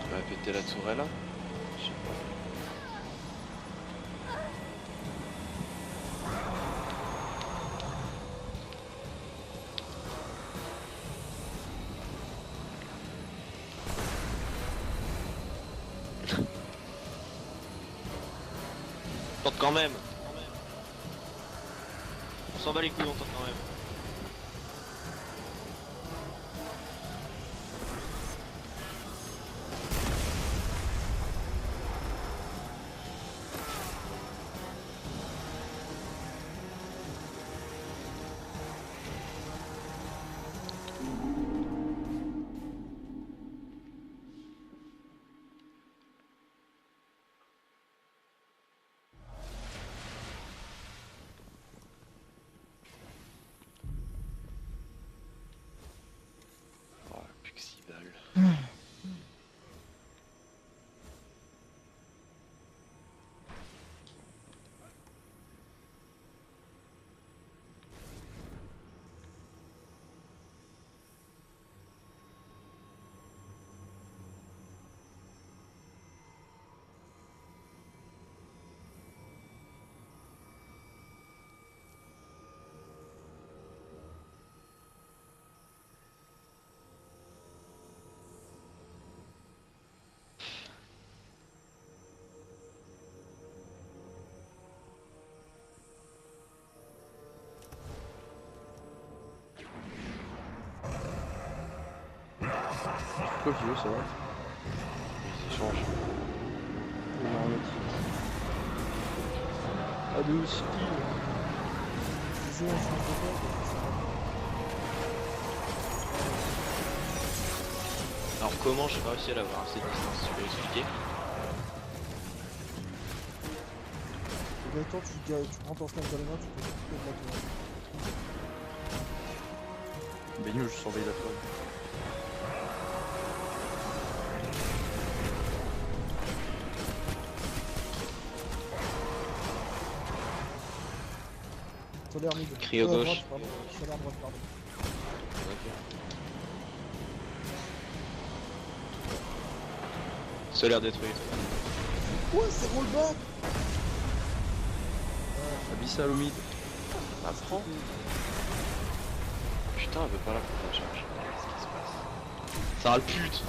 Tu vas péter la tourelle là? Je sais pas. Tente quand même. On s'en bat les couilles, on tente quand même. Oh, plus que 6 balles. Quoi vieux ça va? Ils échangent. Ah de aussi. Alors comment j'ai pas réussi à l'avoir assez de distance, tu peux l'expliquer? Et toi, tu prends ton sniper dans les mains, tu peux couper de la tour. Benio, je surveille la toile. Solaire mid. Cryo Droite, gauche. pardon. Solaire droite, pardon. Solaire détruit. Ouais, c'est rollback. Abyssal au mid. Ah, prends. Putain, elle veut pas la prendre en charge. Qu'est-ce qui se passe? Ça râle pute.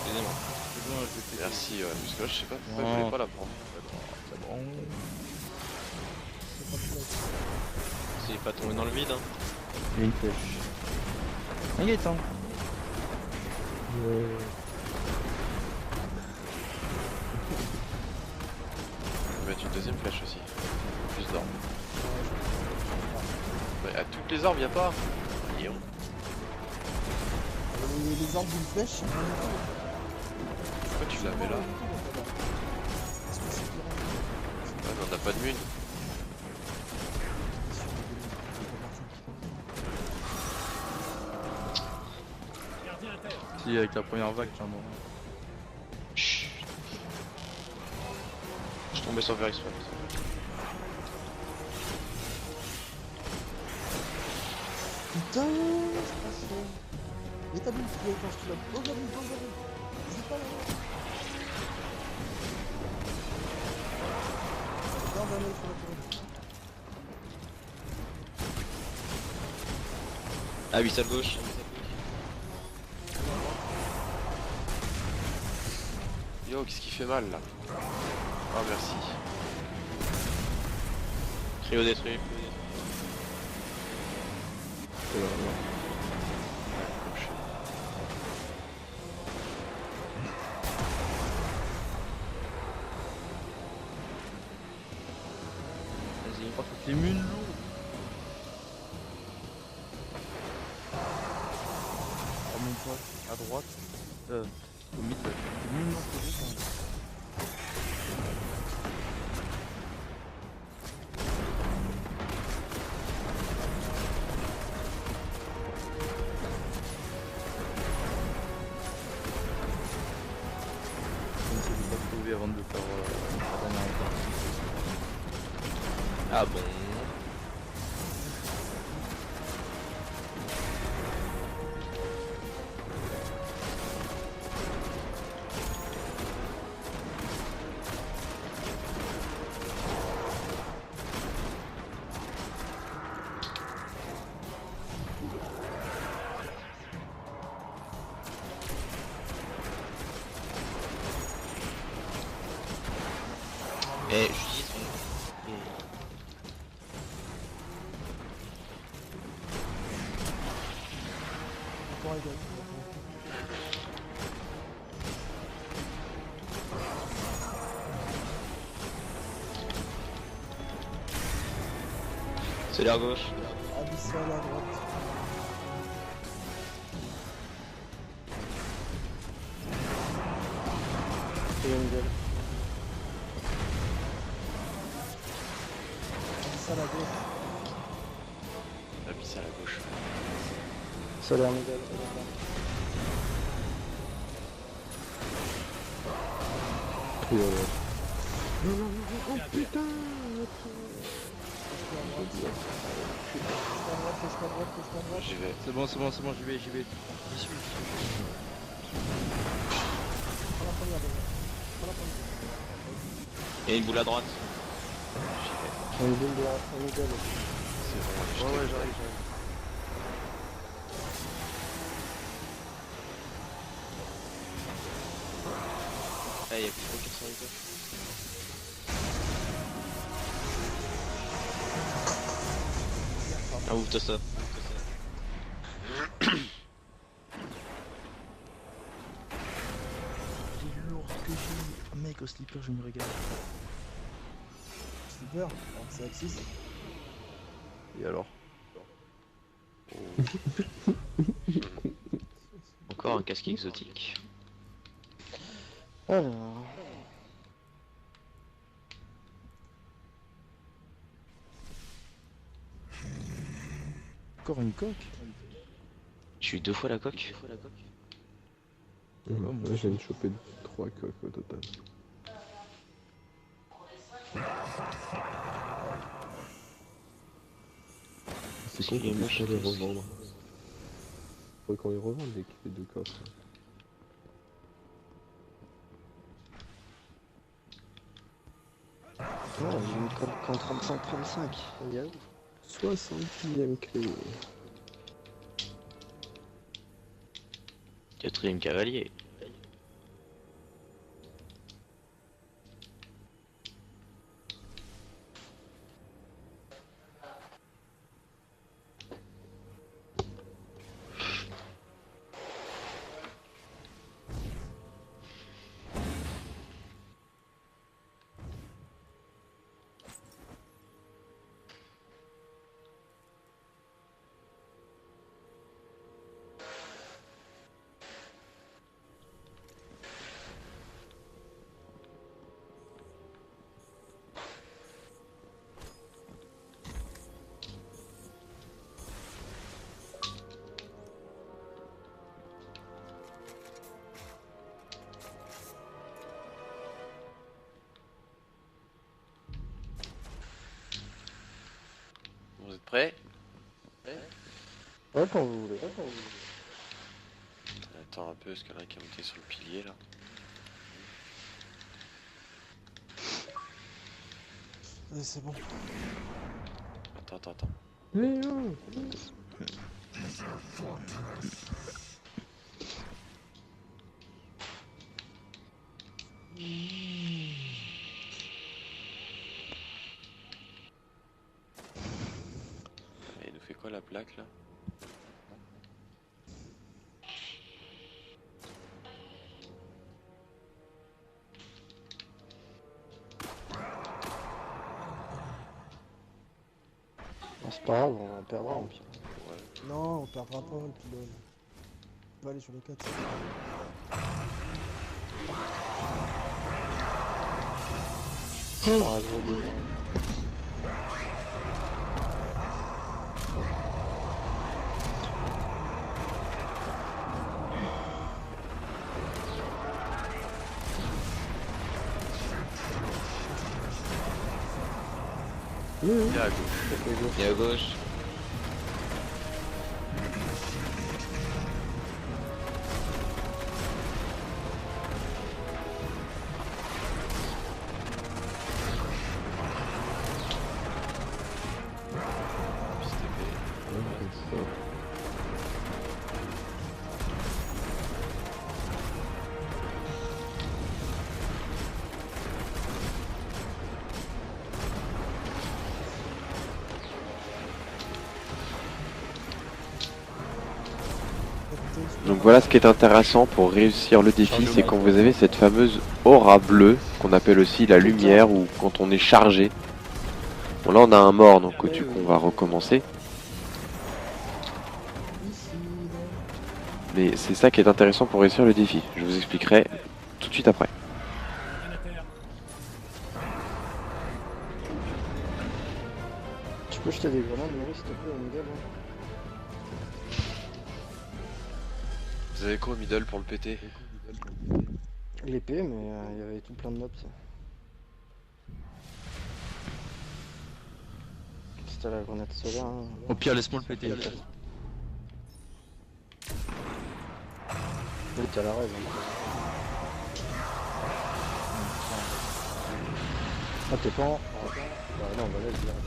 Excusez-moi. C'est bon, je vais Merci, ouais, parce que là, je sais pas pourquoi Non. elle voulait pas la prendre. C'est bon. C'est pas plus là. C'est pas tombé dans le vide, hein. Il y a une flèche. T'inquiète, hein. On va mettre une deuxième flèche aussi. Plus d'orbes. Bah, à toutes les orbes, y'a pas. Mignon. Les armes d'une flèche, c'est rien du tout. Pourquoi tu la mets là? Parce que c'est pire. Ah, mais on n'a pas de mune. Si, avec la première vague, tiens, bon. Chut. Je suis tombé sur Verix. Putain, c'est pas sûr. Mais t'as vu le tuyau quand je te l'ai. Oh, j'arrive. N'hésite pas là-haut. Garde un œil sur la tourelle. Abyssal gauche. Yo, qu'est-ce qui fait mal là? Oh, merci. Cryo détruit. Vas-y. Oh, c'est mune lourd. Remonte pas à droite. Au mid, c'est mune lourd, c'est bon, avant de faire la dernière étape. Ah bon. Eh, je dis son... Encore égal. C'est l'air gauche. Abyssal à droite. Abyssal à gauche. Abyssal à gauche. Solaire middle. J'y vais. C'est bon, j'y vais. J'y suis. Prends la première déjà. Il y a une boule à droite. Une boule de la middle. C'est bon, je Ouais, t'ai- j'arrive. Ah, il y a plus de 400 litres. Ah, ouvre-toi ça. Il est lourd que j'ai. Mec, au slipper, je me régale. Super, c'est Axis. Et alors? Encore un casque exotique. Alors. Encore une coque? Je suis 2 fois la coque. Moi, je viens de choper 3 coques au total. C'est con qu'on puisse pas les revendre. Faudrait qu'on les revende les deux coffres. Non, j'ai mis qu'en 35-35. Il y a où 60e clé. 4ème cavalier. Vous êtes prêts? Ouais, quand vous voulez. Attends un peu, parce qu'il y en a un qui est monté sur le pilier là. Ouais, c'est bon. Attends. Et il nous fait quoi la plaque là? Bon, c'est pas grave, on perdra en pire. Non, on perdra pas le pylône. On va aller sur le 4. Ah, gros deux. Il est à gauche. Et à gauche. Donc voilà, ce qui est intéressant pour réussir le défi, c'est quand vous avez cette fameuse aura bleue, qu'on appelle aussi la lumière, ou quand on est chargé. Bon là on a un mort, donc du coup on va recommencer. Mais c'est ça qui est intéressant pour réussir le défi. Je vous expliquerai tout de suite après. Tu peux jeter des grenades, Maurice, s'il te plaît, au middle, hein. Vous avez quoi au middle pour le péter? L'épée, mais il y avait tout plein de mobs. C'était la grenade solaire. Hein. Au pire, laisse-moi le péter. Oui, t'as la raison. Ah, t'es pas en... Bah non, bah laisse direct.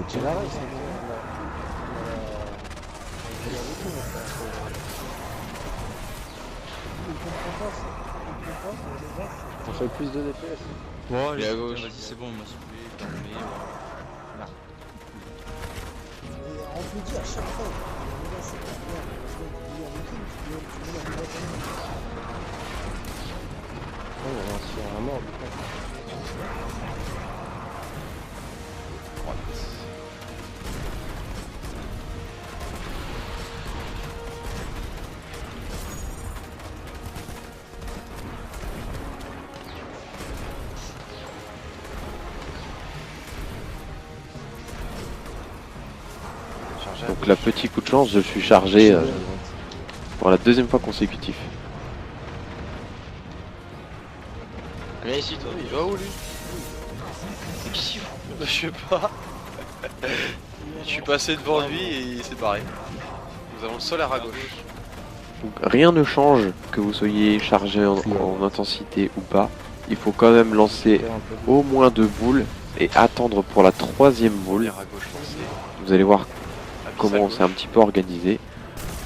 T'as la raison, on fait plus de DPS. Bon, Il est à gauche. Vas-y, c'est bon, il m'a soufflé, calmé. Voilà. Et on peut dire à chaque fois, mais là c'est pas bien, parce que tu mets avec qui, tu mets avec qui. Oh, on va se faire un mort du coup. Donc là, petit coup de chance, je suis chargé pour la deuxième fois consécutive. Viens ici toi, il va où lui? C'est qui s'y fout là? Je sais pas. Je suis passé devant lui et il s'est barré. Nous avons le solaire à gauche. Donc rien ne change que vous soyez chargé en intensité ou pas. Il faut quand même lancer au moins 2 boules et attendre pour la 3e boule. Solaire à gauche lancé. Vous allez voir Abyss comment à on s'est un gauche. petit peu organisé.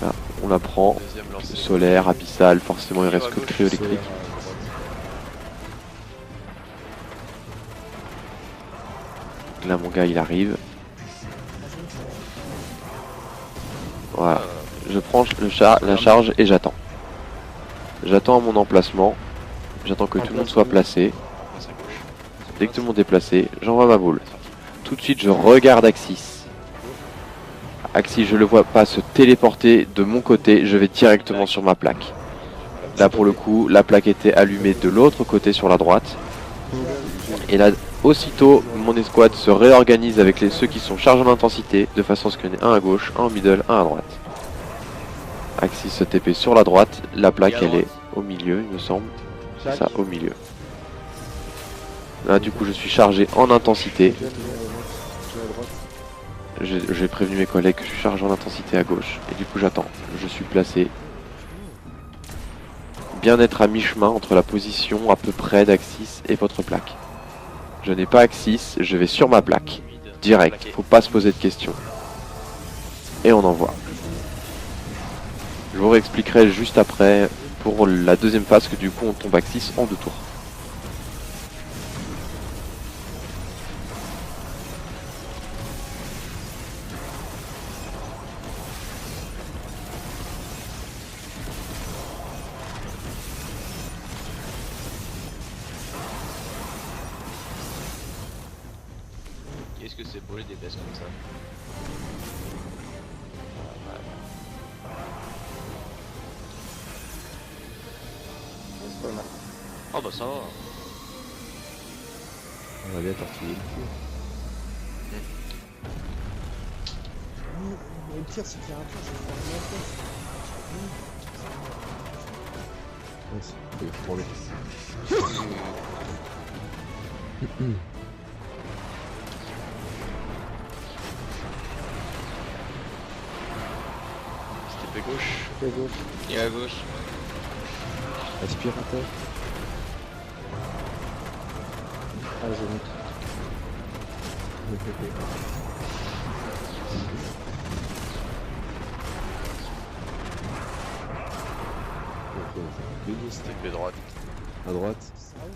Là, on la prend. Deuxième lancé. Solaire, abyssal, forcément il Trio reste à que gauche, trio électrique. Là mon gars il arrive. Voilà. Je prends la charge et j'attends. J'attends à mon emplacement. J'attends que tout le monde soit placé. Passe à gauche. Dès que tout le monde est placé, j'envoie ma boule. Tout de suite je regarde Axis. Axis je le vois pas se téléporter de mon côté, je vais directement sur ma plaque. Là pour le coup, la plaque était allumée de l'autre côté sur la droite. Et là, aussitôt, mon escouade se réorganise avec ceux qui sont chargés en intensité, de façon à ce qu'il y en ait un à gauche, un au middle, un à droite. Axis se TP sur la droite, la plaque elle est au milieu, il me semble. C'est ça, au milieu. Là du coup je suis chargé en intensité. J'ai prévenu mes collègues que je suis chargé en intensité à gauche. Et du coup j'attends. Je suis placé. Bien être à mi-chemin entre la position à peu près d'Axis et votre plaque. Je n'ai pas Axis, je vais sur ma plaque. Direct, faut pas se poser de questions. Et on envoie. Je vous réexpliquerai juste après pour la deuxième phase que du coup on tombe Axis en 2 tours. Qu'est-ce que c'est beau les DPS comme ça? Oh bah ça va. On va bien tortiller le cul. Le pire, c'est qu'il y a un tour, je vais faire une autre. Ouais, c'est pour le C'était gauche. Et à gauche. aspirateur. Ah, j'ai mis. C'était P droite. À droite. Sérieux?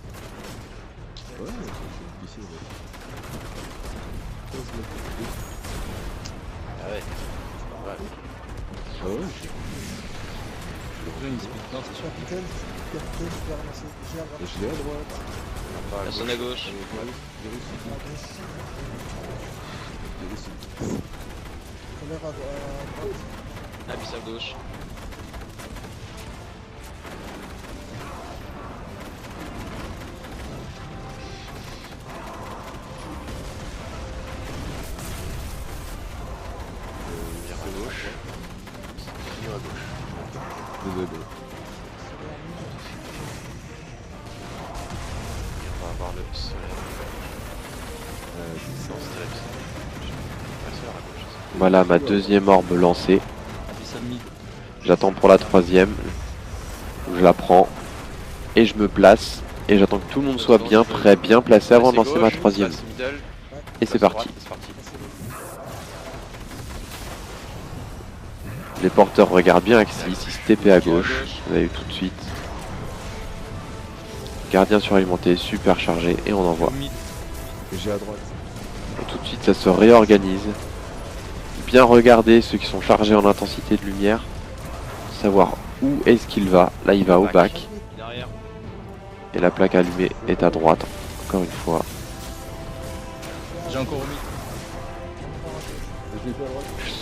Ouais, c'est ici. Ah ouais. Ah ouais. Non, c'est sûr. Capitaine, je vais ramasser. J'ai à droite. Et je l'ai à droite. Pas à Personne à gauche. Solaire à droite. Abyss à gauche. Lumière à gauche. Trio à gauche. Désolé. Et on va avoir le solaire. Non, c'était la piscine. Le solaire à gauche. Voilà ma deuxième orbe lancée. Abyssal mid. J'attends pour la 3e. Je la prends. Et je me place. Et j'attends que tout le monde soit bien prêt, bien placé avant de lancer ma 3e. Et c'est parti. Les porteurs regardent bien Axis, ils se TP à gauche. Vous avez vu tout de suite. Gardien suralimenté, super chargé. Et on envoie. Mid. Et j'ai à droite. Et tout de suite ça se réorganise. Bien regarder ceux qui sont chargés en intensité de lumière. Savoir où est-ce qu'il va. Là il va au bac. Derrière. Et la plaque allumée est à droite. Encore une fois. J'ai encore remis.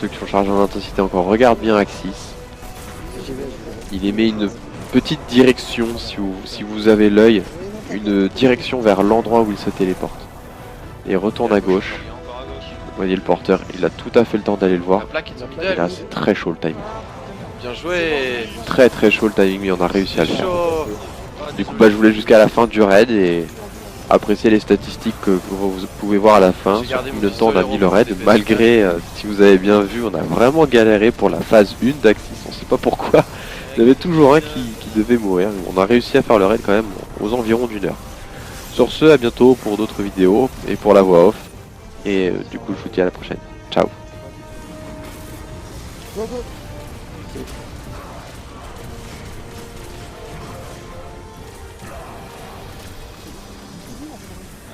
Ceux qui sont chargés en intensité encore regardent bien Axis. Il émet une petite direction si vous avez l'œil. Une direction vers l'endroit où il se téléporte. Et retourne à gauche. Encore à gauche. Vous voyez le porteur, il a tout à fait le temps d'aller le voir. La plaque est en Et là middle. c'est très chaud le timing. Bien joué. Très très chaud le timing mais on a réussi à le faire. Chaud. Du coup bah je voulais jusqu'à la fin du raid et apprécier les statistiques que vous pouvez voir à la fin. J'ai Sur gardé mon combien de temps on a pistolet mis le raid, rempli de malgré, si vous avez bien vu, on a vraiment galéré pour la phase 1 d'Axis, on sait pas pourquoi. Il y avait toujours un qui devait mourir. On a réussi à faire le raid quand même aux environs d'1 heure. Sur ce, à bientôt pour d'autres vidéos et pour la voix off. Et du coup, je vous dis à la prochaine. Ciao. Go, go.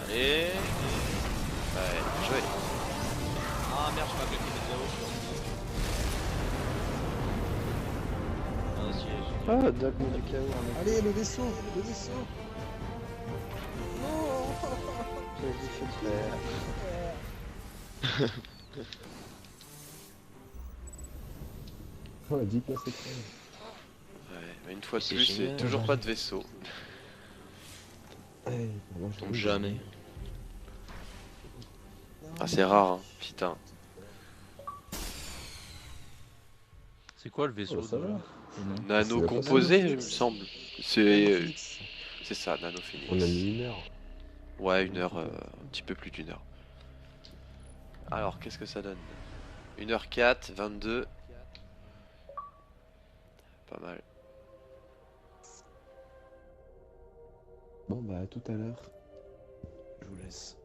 Allez. Ouais, joué. Ah merde, je m'as claqué mes zéros, je suis Ah, Doc met du chaos en effet. Allez, le vaisseau, le vaisseau. Non. Vas-y, fais le faire. Oh, 10 places écran. Ouais, mais une fois de C'est plus, c'est génial. toujours pas de vaisseau. tombe jamais. Ah, c'est rare, hein. Putain. C'est quoi le vaisseau ça va. déjà? Non. Nano C'est la composé, il me Phoenix. semble. Phoenix. C'est ça, Nano Phoenix. On a mis 1 heure. Ouais, 1 heure, un petit peu plus d'1 heure. Alors, qu'est-ce que ça donne? 1h04, 22. Pas mal. Bon bah à tout à l'heure. Je vous laisse.